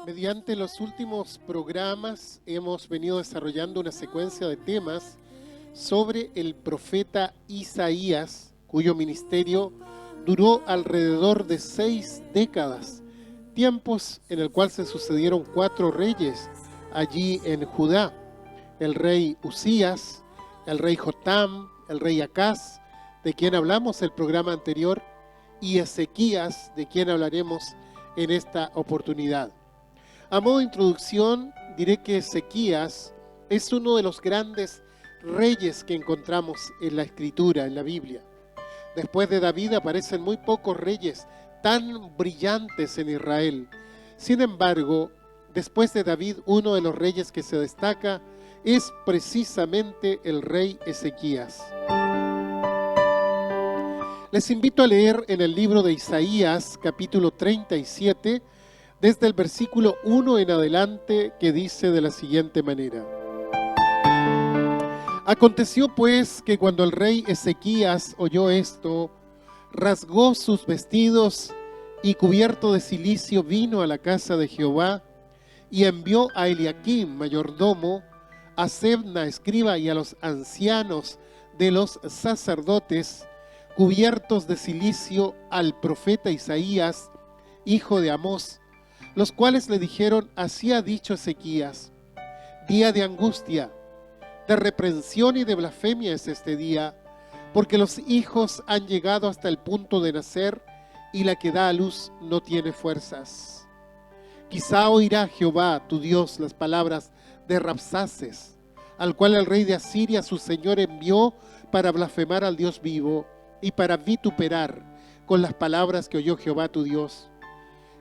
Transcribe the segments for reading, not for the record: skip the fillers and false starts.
Mediante los últimos programas hemos venido desarrollando una secuencia de temas sobre el profeta Isaías, cuyo ministerio duró alrededor de 6 décadas, tiempos en el cual se sucedieron 4 reyes allí en Judá: el rey Usías, el rey Jotam, el rey Acaz, de quien hablamos el programa anterior, y Ezequías, de quien hablaremos en esta oportunidad. A modo de introducción, diré que Ezequías es uno de los grandes reyes que encontramos en la Escritura, en la Biblia. Después de David aparecen muy pocos reyes tan brillantes en Israel. Sin embargo, después de David, uno de los reyes que se destaca es precisamente el rey Ezequías. Les invito a leer en el libro de Isaías, capítulo 37, desde el versículo 1 en adelante, que dice de la siguiente manera: Aconteció pues que cuando el rey Ezequías oyó esto, rasgó sus vestidos y cubierto de cilicio vino a la casa de Jehová y envió a Eliaquim, mayordomo, a Sebna, escriba, y a los ancianos de los sacerdotes, cubiertos de cilicio, al profeta Isaías, hijo de Amós, los cuales le dijeron: así ha dicho Ezequías, día de angustia, de reprensión y de blasfemia es este día, porque los hijos han llegado hasta el punto de nacer y la que da a luz no tiene fuerzas. Quizá oirá Jehová tu Dios las palabras de Rabsaces, al cual el rey de Asiria su señor envió para blasfemar al Dios vivo y para vituperar con las palabras que oyó Jehová tu Dios.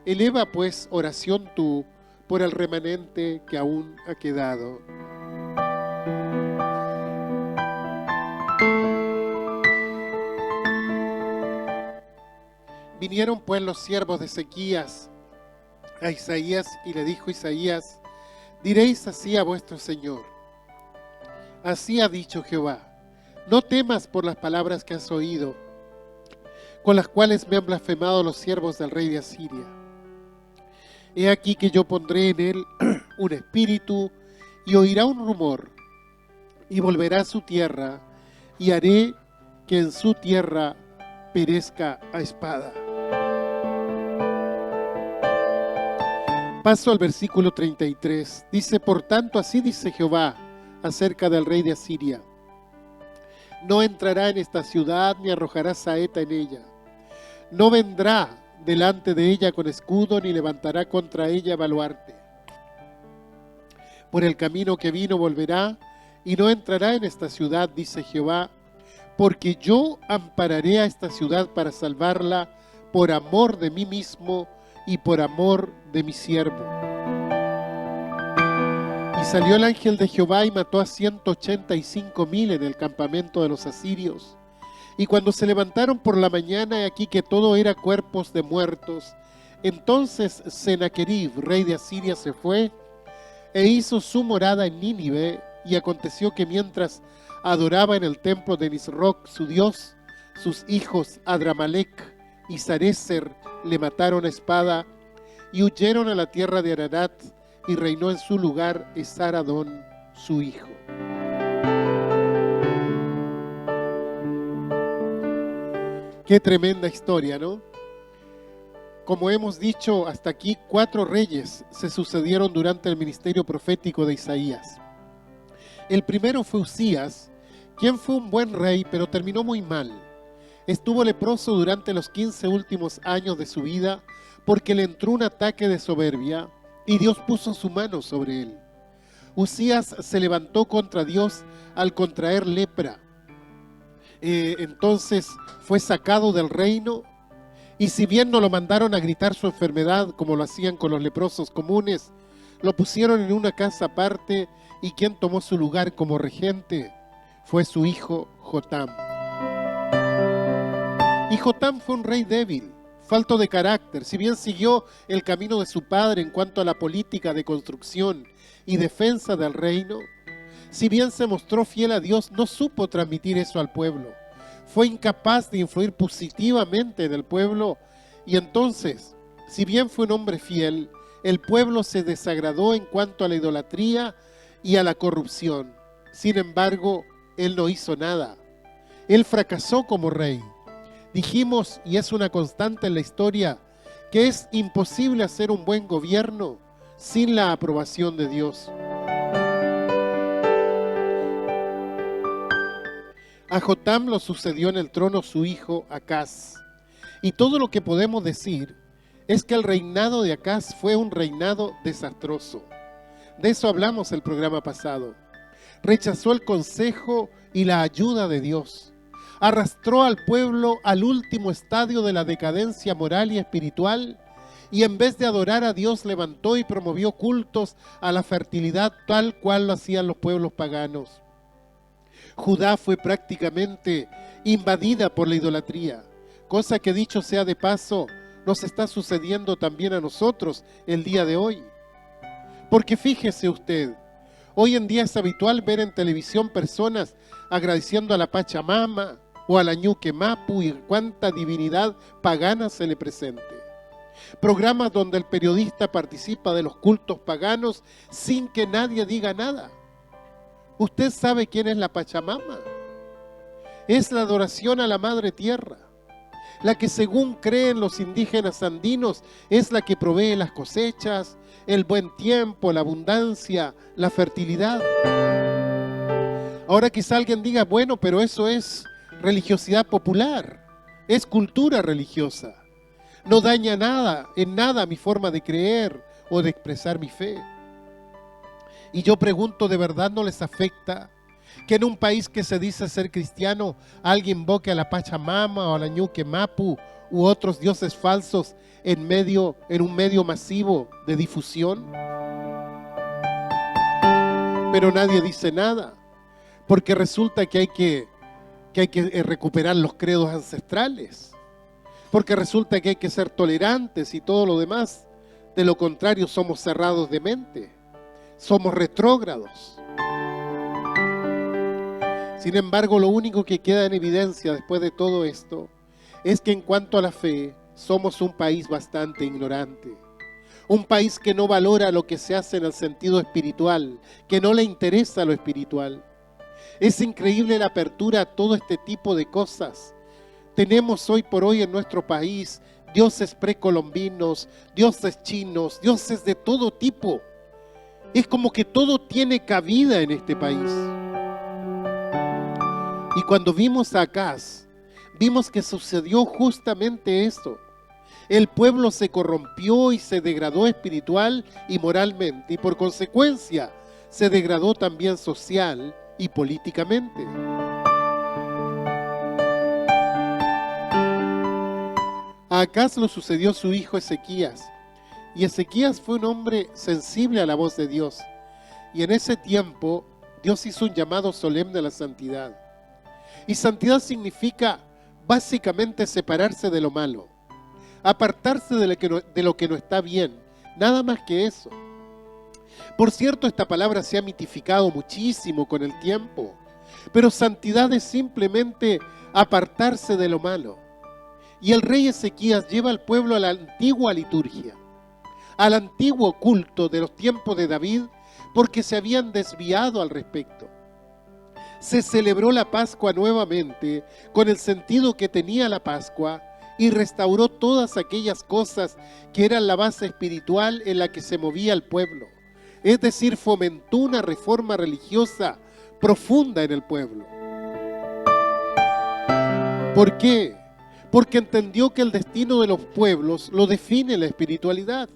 Eleva pues oración tú por el remanente que aún ha quedado. Vinieron pues los siervos de Ezequías a Isaías, y le dijo Isaías: diréis así a vuestro señor: así ha dicho Jehová, no temas por las palabras que has oído, con las cuales me han blasfemado los siervos del rey de Asiria. He aquí que yo pondré en él un espíritu, y oirá un rumor, y volverá a su tierra, y haré que en su tierra perezca a espada. Paso al versículo 33. Dice: por tanto, así dice Jehová acerca del rey de Asiria: no entrará en esta ciudad, ni arrojará saeta en ella. No vendrá delante de ella con escudo, ni levantará contra ella baluarte. Por el camino que vino volverá, y no entrará en esta ciudad, dice Jehová, porque yo ampararé a esta ciudad para salvarla por amor de mí mismo y por amor de mi siervo. Y salió el ángel de Jehová y mató a 185,000 en el campamento de los asirios. Y cuando se levantaron por la mañana, he aquí que todo era cuerpos de muertos. Entonces Sennacherib, rey de Asiria, se fue e hizo su morada en Nínive. Y aconteció que mientras adoraba en el templo de Nisroch, su dios, sus hijos Adramalec y Sarecer le mataron a espada y huyeron a la tierra de Ararat, y reinó en su lugar Esaradón, su hijo. Qué tremenda historia, ¿no? Como hemos dicho hasta aquí, 4 reyes se sucedieron durante el ministerio profético de Isaías. El primero fue Usías, quien fue un buen rey, pero terminó muy mal. Estuvo leproso durante los 15 últimos años de su vida, porque le entró un ataque de soberbia, y Dios puso su mano sobre él. Usías se levantó contra Dios al contraer lepra. Entonces fue sacado del reino, y si bien no lo mandaron a gritar su enfermedad como lo hacían con los leprosos comunes, lo pusieron en una casa aparte, y quien tomó su lugar como regente fue su hijo Jotam. Y Jotam fue un rey débil, falto de carácter. Si bien siguió el camino de su padre en cuanto a la política de construcción y defensa del reino, si bien se mostró fiel a Dios, no supo transmitir eso al pueblo. Fue incapaz de influir positivamente en el pueblo, y entonces, si bien fue un hombre fiel, el pueblo se desagradó en cuanto a la idolatría y a la corrupción. Sin embargo, él no hizo nada. Él fracasó como rey. Dijimos, y es una constante en la historia, que es imposible hacer un buen gobierno sin la aprobación de Dios. A Jotam lo sucedió en el trono su hijo Acaz. Y todo lo que podemos decir es que el reinado de Acaz fue un reinado desastroso. De eso hablamos el programa pasado. Rechazó el consejo y la ayuda de Dios. Arrastró al pueblo al último estadio de la decadencia moral y espiritual, y en vez de adorar a Dios levantó y promovió cultos a la fertilidad tal cual lo hacían los pueblos paganos. Judá fue prácticamente invadida por la idolatría, cosa que, dicho sea de paso, nos está sucediendo también a nosotros el día de hoy. Porque fíjese usted, hoy en día es habitual ver en televisión personas agradeciendo a la Pachamama o a la Ñuque Mapu y cuánta divinidad pagana se le presente. Programas donde el periodista participa de los cultos paganos sin que nadie diga nada. ¿Usted sabe quién es la Pachamama? Es la adoración a la Madre Tierra, la que, según creen los indígenas andinos, es la que provee las cosechas, el buen tiempo, la abundancia, la fertilidad. Ahora quizá alguien diga, bueno, pero eso es religiosidad popular, es cultura religiosa. No daña en nada mi forma de creer o de expresar mi fe. Y yo pregunto, ¿de verdad no les afecta que en un país que se dice ser cristiano alguien invoque a la Pachamama o a la Ñuque Mapu u otros dioses falsos en un medio masivo de difusión? Pero nadie dice nada, porque resulta que hay que recuperar los credos ancestrales, porque resulta que hay que ser tolerantes y todo lo demás. De lo contrario, somos cerrados de mente, somos retrógrados. Sin embargo, lo único que queda en evidencia después de todo esto es que en cuanto a la fe, somos un país bastante ignorante. Un país que no valora lo que se hace en el sentido espiritual, que no le interesa lo espiritual. Es increíble la apertura a todo este tipo de cosas. Tenemos hoy por hoy en nuestro país dioses precolombinos, dioses chinos, dioses de todo tipo. Es como que todo tiene cabida en este país. Y cuando vimos a Acaz, vimos que sucedió justamente esto. El pueblo se corrompió y se degradó espiritual y moralmente, y por consecuencia se degradó también social y políticamente. A Acaz lo sucedió su hijo Ezequías, y Ezequías fue un hombre sensible a la voz de Dios, y en ese tiempo Dios hizo un llamado solemne a la santidad. Y santidad significa básicamente separarse de lo malo, apartarse de lo que no está bien, nada más que eso. Por cierto, esta palabra se ha mitificado muchísimo con el tiempo, pero santidad es simplemente apartarse de lo malo. Y el rey Ezequías lleva al pueblo a la antigua liturgia, al antiguo culto de los tiempos de David, porque se habían desviado al respecto. Se celebró la Pascua nuevamente con el sentido que tenía la Pascua y restauró todas aquellas cosas que eran la base espiritual en la que se movía el pueblo. Es decir, fomentó una reforma religiosa profunda en el pueblo. ¿Por qué? Porque entendió que el destino de los pueblos lo define la espiritualidad.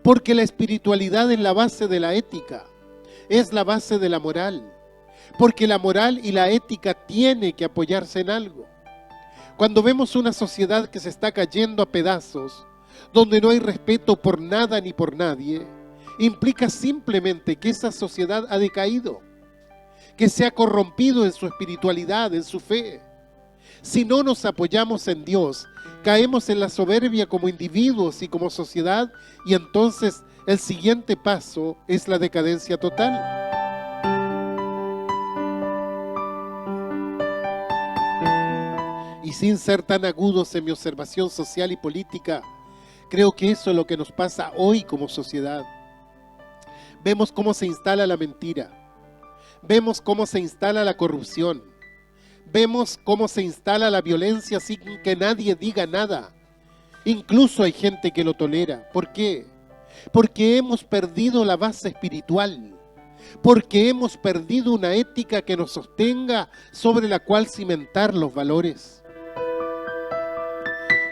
Porque la espiritualidad es la base de la ética, es la base de la moral. Porque la moral y la ética tienen que apoyarse en algo. Cuando vemos una sociedad que se está cayendo a pedazos, donde no hay respeto por nada ni por nadie, implica simplemente que esa sociedad ha decaído, que se ha corrompido en su espiritualidad, en su fe. Si no nos apoyamos en Dios, caemos en la soberbia como individuos y como sociedad, y entonces el siguiente paso es la decadencia total. Y sin ser tan agudos en mi observación social y política, Creo que eso es lo que nos pasa hoy como sociedad. Vemos cómo se instala la mentira. Vemos cómo se instala la corrupción. Vemos cómo se instala la violencia sin que nadie diga nada. Incluso hay gente que lo tolera. ¿Por qué? Porque hemos perdido la base espiritual. Porque hemos perdido una ética que nos sostenga, sobre la cual cimentar los valores.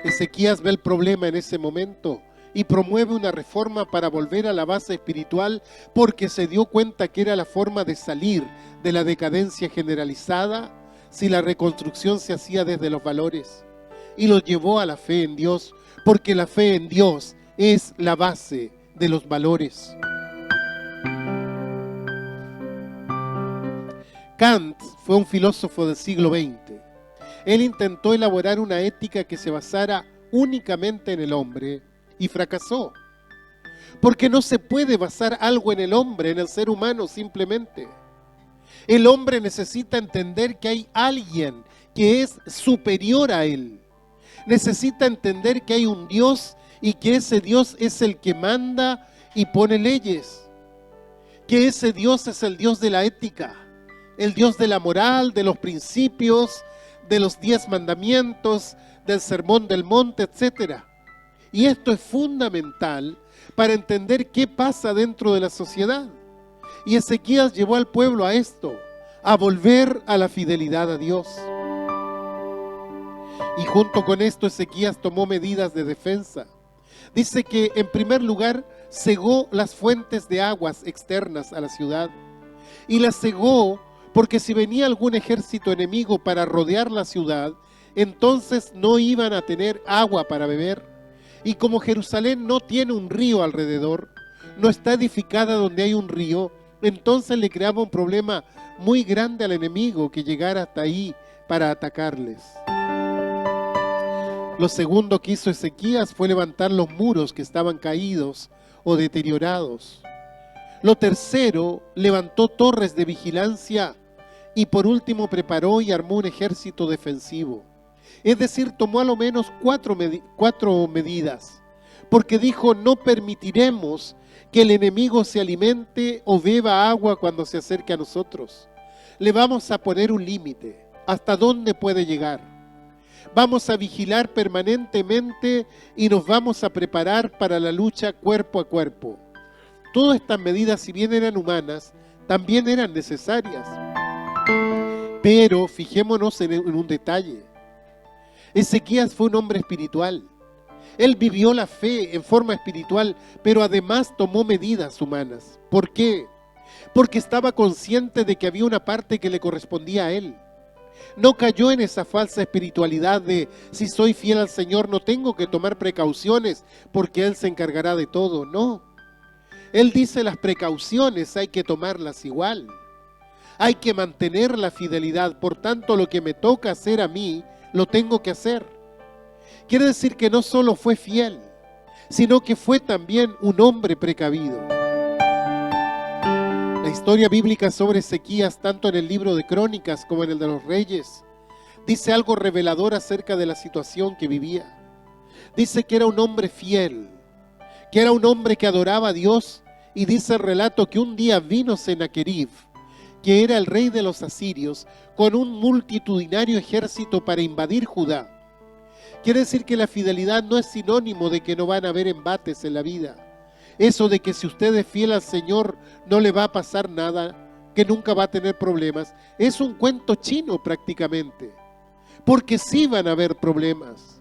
Ezequías ve el problema en ese momento y promueve una reforma para volver a la base espiritual, porque se dio cuenta que era la forma de salir de la decadencia generalizada si la reconstrucción se hacía desde los valores. Y lo llevó a la fe en Dios, porque la fe en Dios es la base de los valores. Kant fue un filósofo del siglo XX. Él intentó elaborar una ética que se basara únicamente en el hombre y fracasó. Porque no se puede basar algo en el hombre, en el ser humano simplemente. El hombre necesita entender que hay alguien que es superior a él. Necesita entender que hay un Dios y que ese Dios es el que manda y pone leyes. Que ese Dios es el Dios de la ética, el Dios de la moral, de los principios, de los 10 mandamientos, del sermón del monte, etc. Y esto es fundamental para entender qué pasa dentro de la sociedad. Y Ezequías llevó al pueblo a esto, a volver a la fidelidad a Dios. Y junto con esto Ezequías tomó medidas de defensa. Dice que en primer lugar cegó las fuentes de aguas externas a la ciudad. Y las cegó porque si venía algún ejército enemigo para rodear la ciudad, entonces no iban a tener agua para beber. Y como Jerusalén no tiene un río alrededor, no está edificada donde hay un río, entonces le creaba un problema muy grande al enemigo que llegara hasta ahí para atacarles. Lo segundo que hizo Ezequías fue levantar los muros que estaban caídos o deteriorados. Lo tercero, levantó torres de vigilancia. Y por último preparó y armó un ejército defensivo. Es decir, tomó a lo menos cuatro medidas. Porque dijo, no permitiremos que el enemigo se alimente o beba agua cuando se acerque a nosotros. Le vamos a poner un límite. ¿Hasta dónde puede llegar? Vamos a vigilar permanentemente y nos vamos a preparar para la lucha cuerpo a cuerpo. Todas estas medidas, si bien eran humanas, también eran necesarias. Pero fijémonos en un detalle. Ezequías fue un hombre espiritual. Él vivió la fe en forma espiritual, pero además tomó medidas humanas. ¿Por qué? Porque estaba consciente de que había una parte que le correspondía a él. No cayó en esa falsa espiritualidad de si soy fiel al Señor no tengo que tomar precauciones porque Él se encargará de todo. No. Él dice las precauciones hay que tomarlas igual. Hay que mantener la fidelidad, por tanto lo que me toca hacer a mí, lo tengo que hacer. Quiere decir que no solo fue fiel, sino que fue también un hombre precavido. La historia bíblica sobre Ezequías, tanto en el libro de Crónicas como en el de los Reyes, dice algo revelador acerca de la situación que vivía. Dice que era un hombre fiel, que era un hombre que adoraba a Dios, y dice el relato que un día vino Sennacherib, que era el rey de los asirios, con un multitudinario ejército para invadir Judá. Quiere decir que la fidelidad no es sinónimo de que no van a haber embates en la vida. Eso de que si usted es fiel al Señor no le va a pasar nada, que nunca va a tener problemas, es un cuento chino prácticamente. Porque sí van a haber problemas,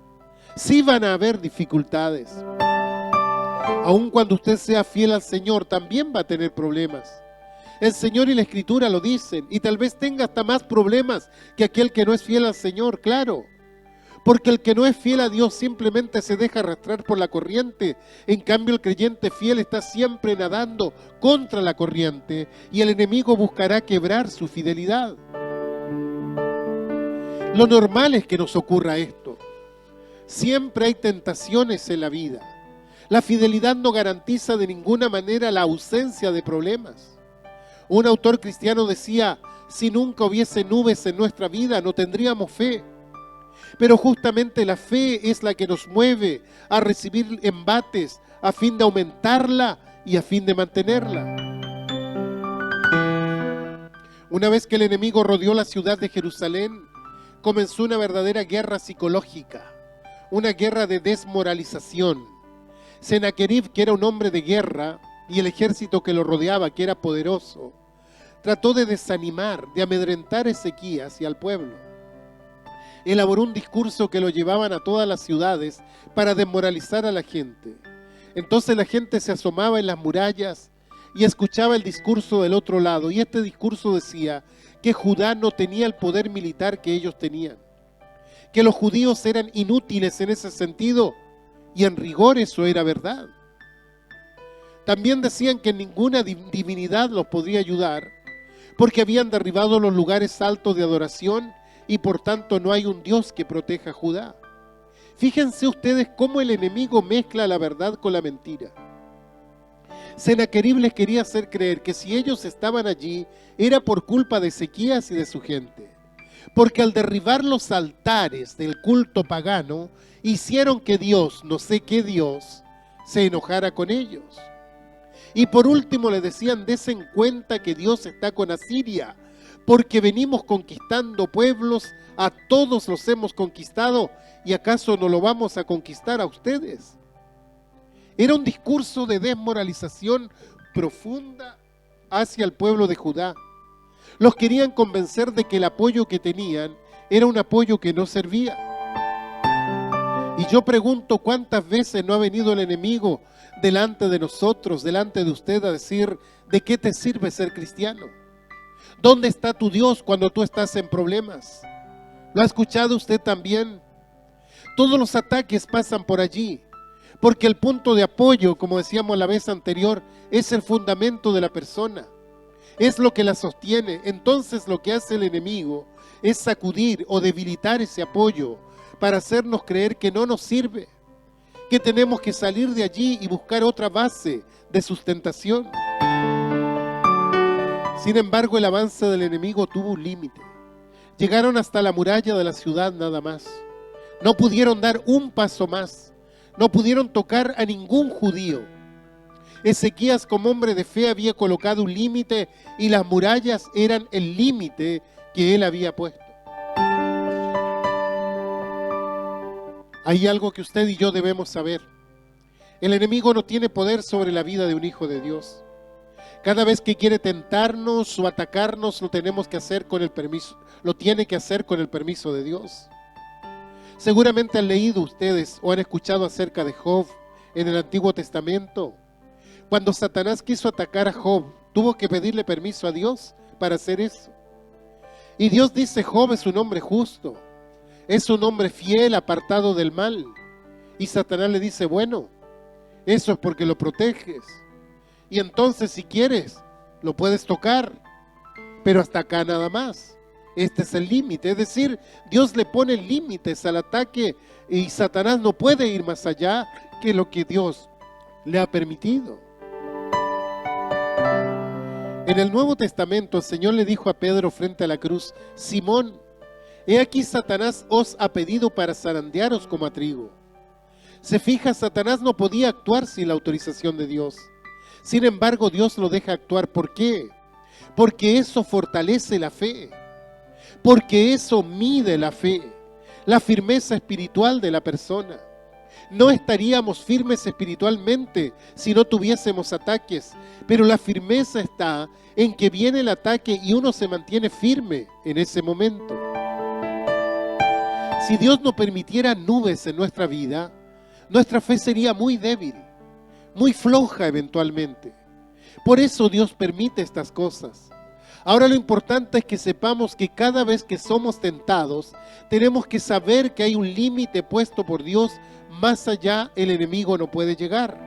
sí van a haber dificultades. Aun cuando usted sea fiel al Señor, también va a tener problemas. El Señor y la Escritura lo dicen, y tal vez tenga hasta más problemas que aquel que no es fiel al Señor, claro. Porque el que no es fiel a Dios simplemente se deja arrastrar por la corriente. En cambio, el creyente fiel está siempre nadando contra la corriente, y el enemigo buscará quebrar su fidelidad. Lo normal es que nos ocurra esto. Siempre hay tentaciones en la vida. La fidelidad no garantiza de ninguna manera la ausencia de problemas. Un autor cristiano decía, si nunca hubiese nubes en nuestra vida, no tendríamos fe. Pero justamente la fe es la que nos mueve a recibir embates a fin de aumentarla y a fin de mantenerla. Una vez que el enemigo rodeó la ciudad de Jerusalén, comenzó una verdadera guerra psicológica, una guerra de desmoralización. Sennacherib, que era un hombre de guerra, y el ejército que lo rodeaba, que era poderoso, trató de desanimar, de amedrentar a Ezequías y al pueblo. Elaboró un discurso que lo llevaban a todas las ciudades para desmoralizar a la gente. Entonces la gente se asomaba en las murallas y escuchaba el discurso del otro lado, y este discurso decía que Judá no tenía el poder militar que ellos tenían, que los judíos eran inútiles en ese sentido, y en rigor eso era verdad. También decían que ninguna divinidad los podría ayudar, porque habían derribado los lugares altos de adoración, y por tanto no hay un Dios que proteja a Judá. Fíjense ustedes cómo el enemigo mezcla la verdad con la mentira. Sennacherib les quería hacer creer que si ellos estaban allí era por culpa de Ezequías y de su gente, porque al derribar los altares del culto pagano, hicieron que Dios, no sé qué Dios, se enojara con ellos. Y por último le decían: desen cuenta que Dios está con Asiria, porque venimos conquistando pueblos, a todos los hemos conquistado, ¿y acaso no lo vamos a conquistar a ustedes? Era un discurso de desmoralización profunda hacia el pueblo de Judá. Los querían convencer de que el apoyo que tenían era un apoyo que no servía. Y yo pregunto, ¿cuántas veces no ha venido el enemigo delante de nosotros, delante de usted, a decir: ¿de qué te sirve ser cristiano? ¿Dónde está tu Dios cuando tú estás en problemas? ¿Lo ha escuchado usted también? Todos los ataques pasan por allí, porque el punto de apoyo, como decíamos la vez anterior, es el fundamento de la persona, es lo que la sostiene. Entonces lo que hace el enemigo es sacudir o debilitar ese apoyo para hacernos creer que no nos sirve, que tenemos que salir de allí y buscar otra base de sustentación. Sin embargo, el avance del enemigo tuvo un límite. Llegaron hasta la muralla de la ciudad nada más. No pudieron dar un paso más. No pudieron tocar a ningún judío. Ezequías, como hombre de fe, había colocado un límite, y las murallas eran el límite que él había puesto. Hay algo que usted y yo debemos saber. El enemigo no tiene poder sobre la vida de un hijo de Dios. Cada vez que quiere tentarnos o atacarnos, lo tiene que hacer con el permiso de Dios. Seguramente han leído ustedes o han escuchado acerca de Job en el Antiguo Testamento. Cuando Satanás quiso atacar a Job, tuvo que pedirle permiso a Dios para hacer eso. Y Dios dice: Job es un hombre justo, es un hombre fiel, apartado del mal. Y Satanás le dice: bueno, eso es porque lo proteges. Y entonces, si quieres, lo puedes tocar, pero hasta acá nada más. Este es el límite. Es decir, Dios le pone límites al ataque, y Satanás no puede ir más allá que lo que Dios le ha permitido. En el Nuevo Testamento, el Señor le dijo a Pedro frente a la cruz: Simón, he aquí Satanás os ha pedido para zarandearos como a trigo. Se fija, Satanás no podía actuar sin la autorización de Dios. Sin embargo, Dios lo deja actuar. ¿Por qué? Porque eso fortalece la fe, porque eso mide la fe, la firmeza espiritual de la persona. No estaríamos firmes espiritualmente si no tuviésemos ataques, pero la firmeza está en que viene el ataque y uno se mantiene firme en ese momento. Si Dios no permitiera nubes en nuestra vida, nuestra fe sería muy débil, muy floja eventualmente. Por eso Dios permite estas cosas. Ahora lo importante es que sepamos que cada vez que somos tentados, tenemos que saber que hay un límite puesto por Dios. Más allá el enemigo no puede llegar.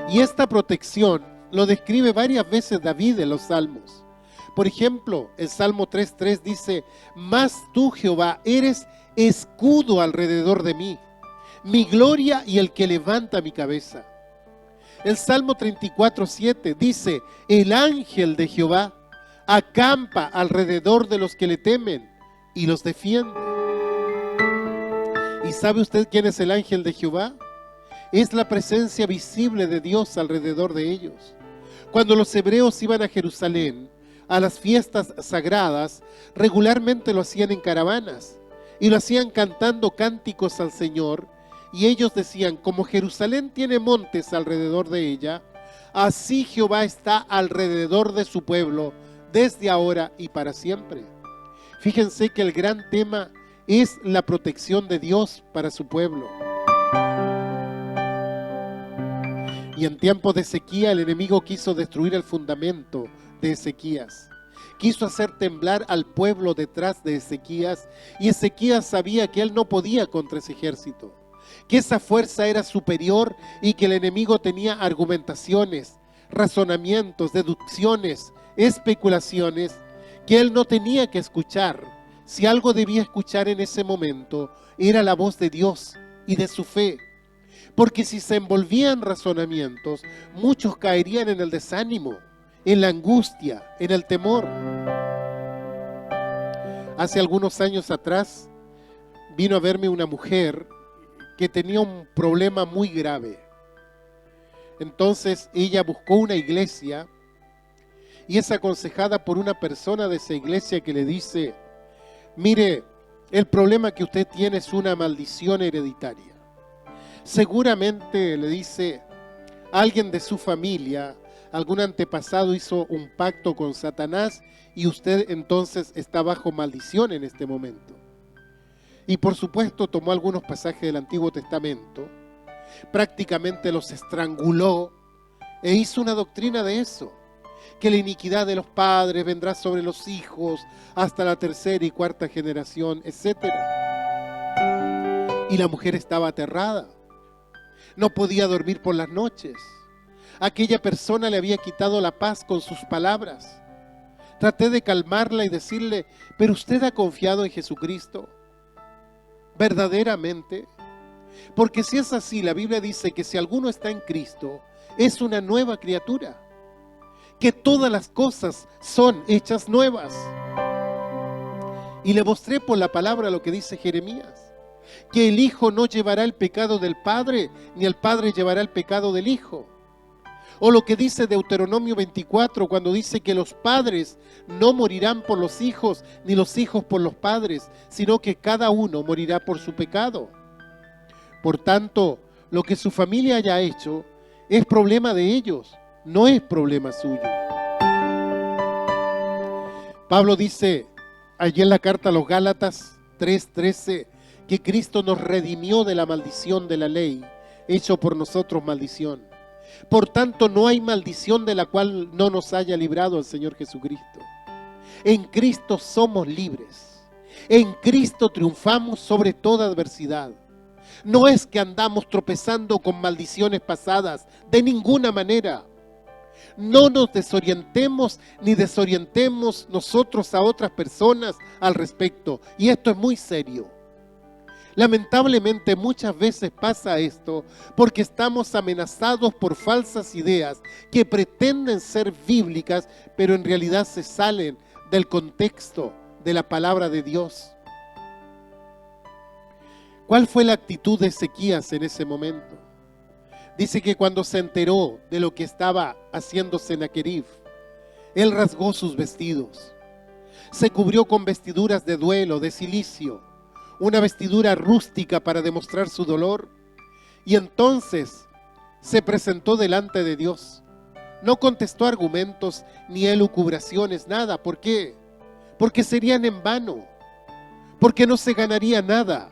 Y esta protección lo describe varias veces David en los Salmos. Por ejemplo, el Salmo 3:3 dice: mas tú, Jehová, eres escudo alrededor de mí, mi gloria y el que levanta mi cabeza. El Salmo 34:7 dice: el ángel de Jehová acampa alrededor de los que le temen y los defiende. ¿Y sabe usted quién es el ángel de Jehová? Es la presencia visible de Dios alrededor de ellos. Cuando los hebreos iban a Jerusalén, a las fiestas sagradas, regularmente lo hacían en caravanas, y lo hacían cantando cánticos al Señor, y ellos decían, como Jerusalén tiene montes alrededor de ella, así Jehová está alrededor de su pueblo, desde ahora y para siempre. Fíjense que el gran tema es la protección de Dios para su pueblo. Y en tiempos de sequía, el enemigo quiso destruir el fundamento de Ezequías. Quiso hacer temblar al pueblo detrás de Ezequías, y Ezequías sabía que él no podía contra ese ejército, que esa fuerza era superior y que el enemigo tenía argumentaciones, razonamientos, deducciones, especulaciones que él no tenía que escuchar. Si algo debía escuchar en ese momento, era la voz de Dios y de su fe. Porque si se envolvía en razonamientos, muchos caerían en el desánimo, en la angustia, en el temor. Hace algunos años atrás, vino a verme una mujer que tenía un problema muy grave. Entonces ella buscó una iglesia y es aconsejada por una persona de esa iglesia que le dice: mire, el problema que usted tiene es una maldición hereditaria. Seguramente, le dice, alguien de su familia, algún antepasado hizo un pacto con Satanás y usted entonces está bajo maldición en este momento. Y por supuesto tomó algunos pasajes del Antiguo Testamento, prácticamente los estranguló e hizo una doctrina de eso, que la iniquidad de los padres vendrá sobre los hijos hasta la tercera y cuarta generación, etc. Y la mujer estaba aterrada, no podía dormir por las noches. Aquella persona le había quitado la paz con sus palabras. Traté de calmarla y decirle: pero usted ha confiado en Jesucristo, verdaderamente. Porque si es así, la Biblia dice que si alguno está en Cristo, es una nueva criatura, que todas las cosas son hechas nuevas. Y le mostré por la palabra lo que dice Jeremías, que el Hijo no llevará el pecado del Padre, ni el Padre llevará el pecado del Hijo. O lo que dice Deuteronomio 24, cuando dice que los padres no morirán por los hijos, ni los hijos por los padres, sino que cada uno morirá por su pecado. Por tanto, lo que su familia haya hecho es problema de ellos, no es problema suyo. Pablo dice allí en la carta a los Gálatas 3:13 que Cristo nos redimió de la maldición de la ley, hecho por nosotros maldición. Por tanto, no hay maldición de la cual no nos haya librado el Señor Jesucristo. En Cristo somos libres. En Cristo triunfamos sobre toda adversidad. No es que andamos tropezando con maldiciones pasadas, de ninguna manera. No nos desorientemos ni desorientemos nosotros a otras personas al respecto. Y esto es muy serio. Lamentablemente muchas veces pasa esto porque estamos amenazados por falsas ideas que pretenden ser bíblicas, pero en realidad se salen del contexto de la palabra de Dios. ¿Cuál fue la actitud de Ezequías en ese momento? Dice que cuando se enteró de lo que estaba haciendo Sennacherib, él rasgó sus vestidos, se cubrió con vestiduras de duelo, de cilicio, una vestidura rústica para demostrar su dolor, y entonces se presentó delante de Dios. No contestó argumentos ni elucubraciones, nada. ¿Por qué? Porque serían en vano, porque no se ganaría nada.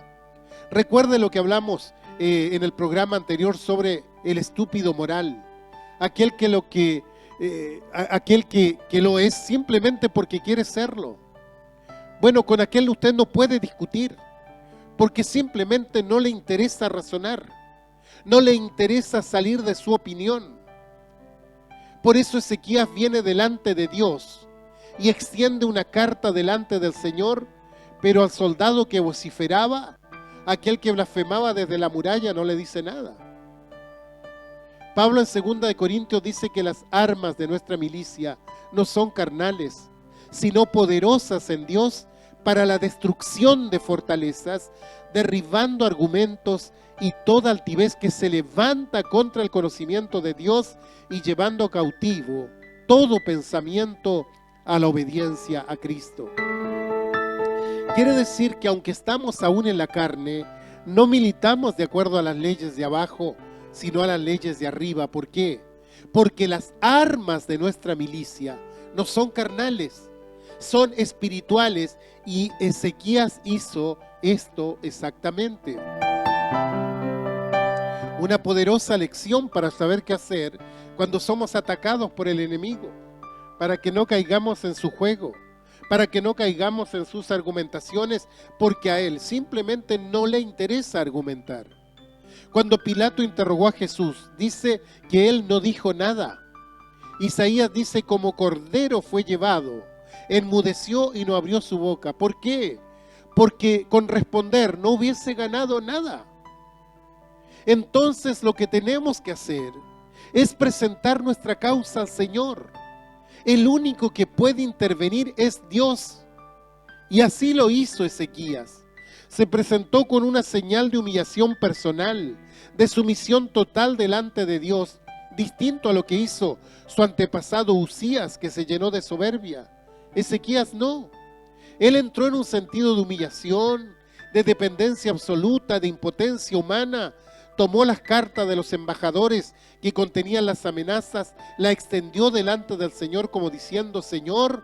Recuerde lo que hablamos en el programa anterior sobre el estúpido moral, aquel que lo es simplemente porque quiere serlo. Bueno, con aquel usted no puede discutir, porque simplemente no le interesa razonar, no le interesa salir de su opinión. Por eso Ezequías viene delante de Dios y extiende una carta delante del Señor, pero al soldado que vociferaba, aquel que blasfemaba desde la muralla, no le dice nada. Pablo en 2 de Corintios dice que las armas de nuestra milicia no son carnales, sino poderosas en Dios para la destrucción de fortalezas, derribando argumentos y toda altivez que se levanta contra el conocimiento de Dios y llevando cautivo todo pensamiento a la obediencia a Cristo. Quiere decir que aunque estamos aún en la carne, no militamos de acuerdo a las leyes de abajo, sino a las leyes de arriba. ¿Por qué? Porque las armas de nuestra milicia no son carnales, son espirituales, y Ezequías hizo esto exactamente. Una poderosa lección para saber qué hacer cuando somos atacados por el enemigo, para que no caigamos en su juego, para que no caigamos en sus argumentaciones, porque a él simplemente no le interesa argumentar. Cuando Pilato interrogó a Jesús, dice que él no dijo nada. Isaías dice: como cordero fue llevado, enmudeció y no abrió su boca. ¿Por qué? Porque con responder no hubiese ganado nada. Entonces lo que tenemos que hacer es presentar nuestra causa al Señor. El único que puede intervenir es Dios. Y así lo hizo Ezequías. Se presentó con una señal de humillación personal, de sumisión total delante de Dios, distinto a lo que hizo su antepasado Uzías, que se llenó de soberbia. Ezequías no. Él entró en un sentido de humillación, de dependencia absoluta, de impotencia humana. Tomó las cartas de los embajadores que contenían las amenazas, la extendió delante del Señor como diciendo: Señor,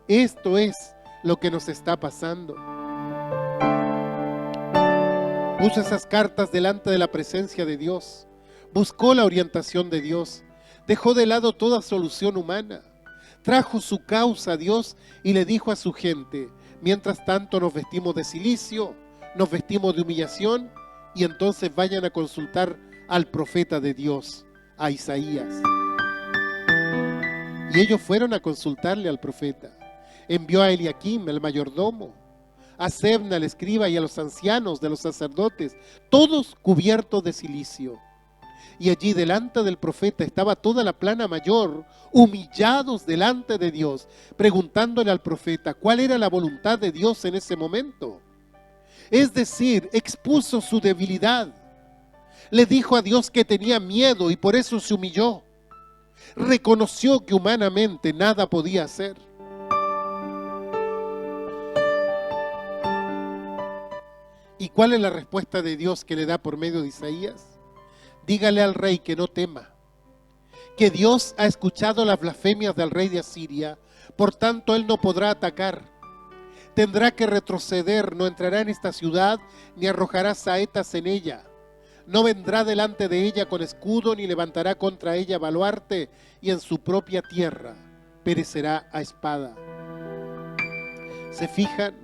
esto es lo que nos está pasando. Puso esas cartas delante de la presencia de Dios, buscó la orientación de Dios, dejó de lado toda solución humana, trajo su causa a Dios y le dijo a su gente: mientras tanto nos vestimos de cilicio, nos vestimos de humillación, y entonces vayan a consultar al profeta de Dios, a Isaías. Y ellos fueron a consultarle al profeta. Envió a Eliaquim, el mayordomo, a Sebna, el escriba, y a los ancianos de los sacerdotes, todos cubiertos de cilicio. Y allí delante del profeta estaba toda la plana mayor, humillados delante de Dios, preguntándole al profeta cuál era la voluntad de Dios en ese momento. Es decir, expuso su debilidad. Le dijo a Dios que tenía miedo y por eso se humilló. Reconoció que humanamente nada podía hacer. ¿Y cuál es la respuesta de Dios que le da por medio de Isaías? Dígale al rey que no tema, que Dios ha escuchado las blasfemias del rey de Asiria, por tanto él no podrá atacar. Tendrá que retroceder, no entrará en esta ciudad, ni arrojará saetas en ella. No vendrá delante de ella con escudo, ni levantará contra ella baluarte, y en su propia tierra perecerá a espada. ¿Se fijan?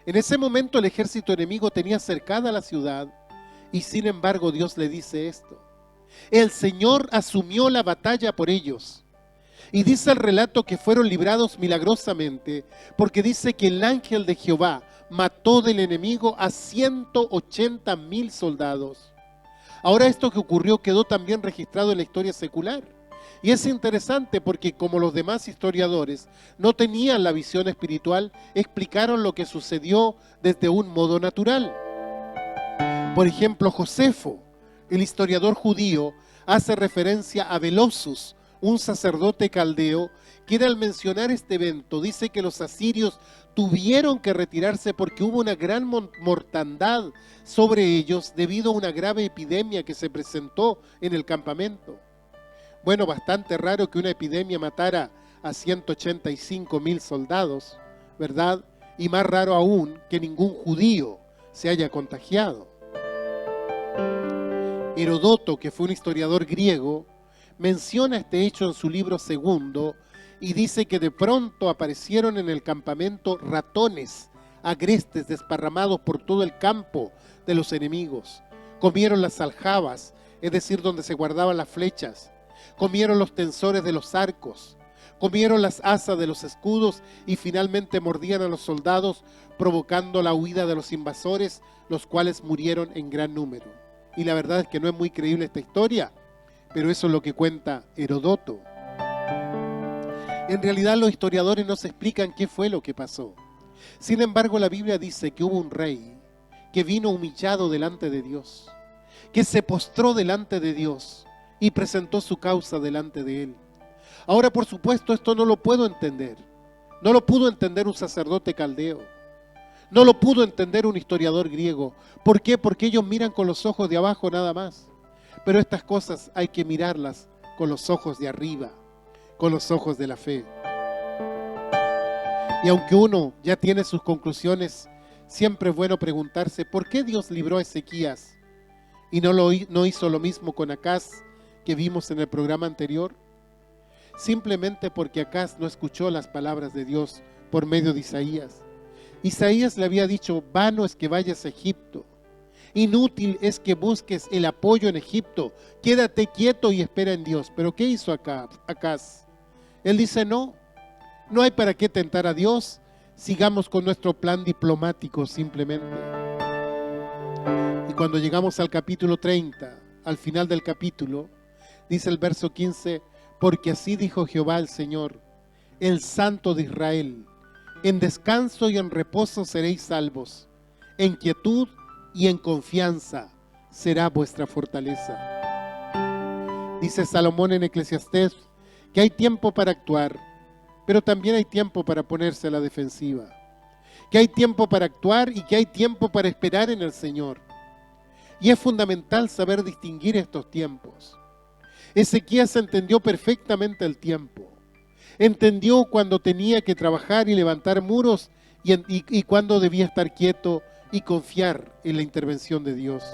En ese momento el ejército enemigo tenía cercada la ciudad, y sin embargo Dios le dice esto: el Señor asumió la batalla por ellos. Y dice el relato que fueron librados milagrosamente, porque dice que el ángel de Jehová mató del enemigo a 180,000 soldados. Ahora esto que ocurrió quedó también registrado en la historia secular. Y es interesante porque como los demás historiadores no tenían la visión espiritual, explicaron lo que sucedió desde un modo natural. Por ejemplo, Josefo, el historiador judío, hace referencia a Belosus, un sacerdote caldeo, que al mencionar este evento dice que los asirios tuvieron que retirarse porque hubo una gran mortandad sobre ellos debido a una grave epidemia que se presentó en el campamento. Bueno, bastante raro que una epidemia matara a 185,000 soldados, ¿verdad? Y más raro aún que ningún judío se haya contagiado. Herodoto, que fue un historiador griego, menciona este hecho en su libro segundo y dice que de pronto aparecieron en el campamento ratones agrestes desparramados por todo el campo de los enemigos. Comieron las aljabas, es decir, donde se guardaban las flechas. Comieron los tensores de los arcos. Comieron las asas de los escudos y finalmente mordían a los soldados, provocando la huida de los invasores, los cuales murieron en gran número. Y la verdad es que no es muy creíble esta historia, pero eso es lo que cuenta Herodoto. En realidad los historiadores nos explican qué fue lo que pasó. Sin embargo, la Biblia dice que hubo un rey que vino humillado delante de Dios, que se postró delante de Dios y presentó su causa delante de él. Ahora, por supuesto, esto no lo puedo entender. No lo pudo entender un sacerdote caldeo. No lo pudo entender un historiador griego. ¿Por qué? Porque ellos miran con los ojos de abajo nada más. Pero estas cosas hay que mirarlas con los ojos de arriba, con los ojos de la fe. Y aunque uno ya tiene sus conclusiones, siempre es bueno preguntarse, ¿por qué Dios libró a Ezequías y no hizo lo mismo con Acaz que vimos en el programa anterior? Simplemente porque Acaz no escuchó las palabras de Dios por medio de Isaías. Isaías le había dicho, vano es que vayas a Egipto, inútil es que busques el apoyo en Egipto, quédate quieto y espera en Dios. Pero ¿qué hizo Acaz? Él dice, no hay para qué tentar a Dios, sigamos con nuestro plan diplomático simplemente. Y cuando llegamos al capítulo 30, al final del capítulo, dice el verso 15, porque así dijo Jehová el Señor, el Santo de Israel, en descanso y en reposo seréis salvos, en quietud y en confianza será vuestra fortaleza. Dice Salomón en Eclesiastés que hay tiempo para actuar, pero también hay tiempo para ponerse a la defensiva, que hay tiempo para actuar y que hay tiempo para esperar en el Señor. Y es fundamental saber distinguir estos tiempos. Ezequías entendió perfectamente el tiempo. Entendió cuando tenía que trabajar y levantar muros y cuando debía estar quieto y confiar en la intervención de Dios.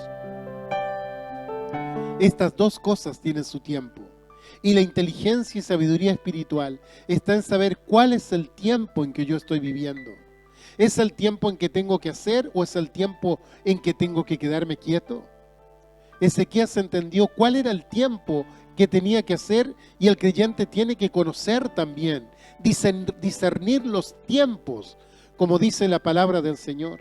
Estas dos cosas tienen su tiempo. Y la inteligencia y sabiduría espiritual está en saber cuál es el tiempo en que yo estoy viviendo. ¿Es el tiempo en que tengo que hacer o es el tiempo en que tengo que quedarme quieto? Ezequías entendió cuál era el tiempo que tenía que hacer y el creyente tiene que conocer también, discernir los tiempos, como dice la palabra del Señor.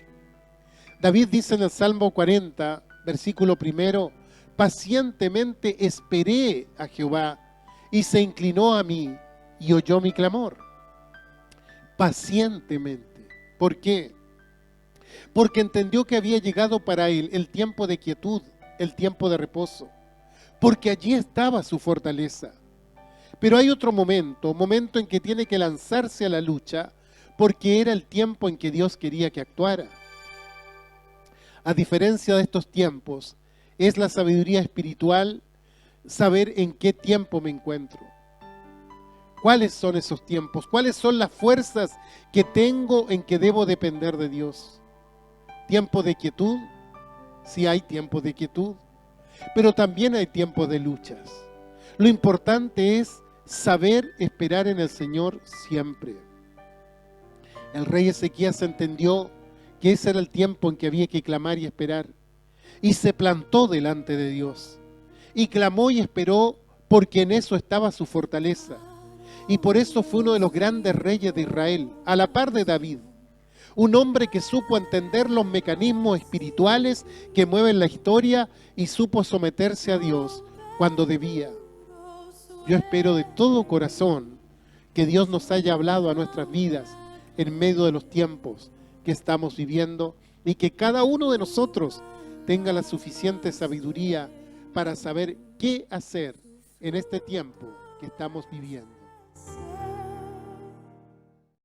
David dice en el Salmo 40, versículo 1, pacientemente esperé a Jehová y se inclinó a mí y oyó mi clamor. Pacientemente. ¿Por qué? Porque entendió que había llegado para él el tiempo de quietud, el tiempo de reposo, porque allí estaba su fortaleza. Pero hay otro momento en que tiene que lanzarse a la lucha, porque era el tiempo en que Dios quería que actuara. A diferencia de estos tiempos, es la sabiduría espiritual saber en qué tiempo me encuentro. ¿Cuáles son esos tiempos? ¿Cuáles son las fuerzas que tengo en que debo depender de Dios? ¿Tiempo de quietud? Sí, hay tiempo de quietud, pero también hay tiempo de luchas. Lo importante es saber esperar en el Señor siempre. El rey Ezequías entendió que ese era el tiempo en que había que clamar y esperar, y se plantó delante de Dios, y clamó y esperó, porque en eso estaba su fortaleza. Y por eso fue uno de los grandes reyes de Israel, a la par de David. Un hombre que supo entender los mecanismos espirituales que mueven la historia y supo someterse a Dios cuando debía. Yo espero de todo corazón que Dios nos haya hablado a nuestras vidas en medio de los tiempos que estamos viviendo y que cada uno de nosotros tenga la suficiente sabiduría para saber qué hacer en este tiempo que estamos viviendo.